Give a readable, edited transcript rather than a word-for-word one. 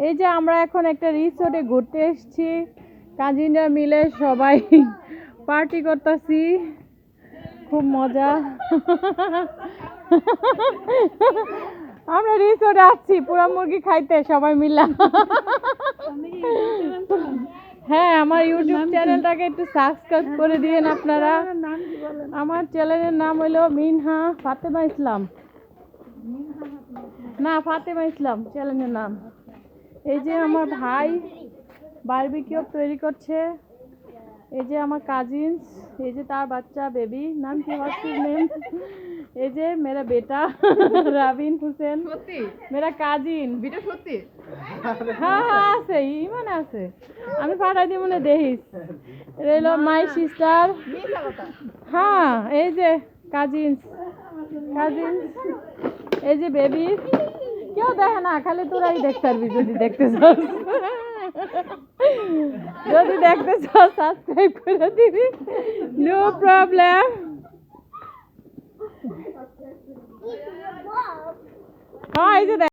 এই যে আমরা এখন একটা রিসোর্টে ঘুরতে এসেছি, কাজিনরা মিলে সবাই পার্টি করতেছি, খুব মজা। আমরা রিসোর্টে আসছি পুরা মুরগি খাইতে সবাই মিলে। হ্যাঁ, আমার ইউটিউব চ্যানেলটাকে একটু সাবস্ক্রাইব করে দিয়েন আপনারা। আমার চ্যানেলের নাম হলো মিনহা ফাতেমা ইসলাম। না, ফাতেমা ইসলাম চ্যানেলের নাম। এই যে আমার ভাই বারবিকিউ তৈরি করছে, এই যে আমার কাজিনস, এই যে তার বাচ্চা বেবি, নাম কি হচ্ছে নেম, এই যে মেরা বেটা রাবিন হোসেন, মেরা কাজিন। বিটা সত্যি? হ্যাঁ হ্যাঁ আছে, ইমান আছে, আমি পাঠাই দিই মনে দেখিস। রেলো মাই সিস্টার। হ্যাঁ এই যে কাজিনস, কাজিনস, এই যে বেবি। কেউ দেখে না, খালি তোরাই দেখতে পারবি যদি দেখতে চাস। যদি দেখতে চাস সাবস্ক্রাইব করে দিবি, নো প্রবলেম। হ্যাঁ এই যে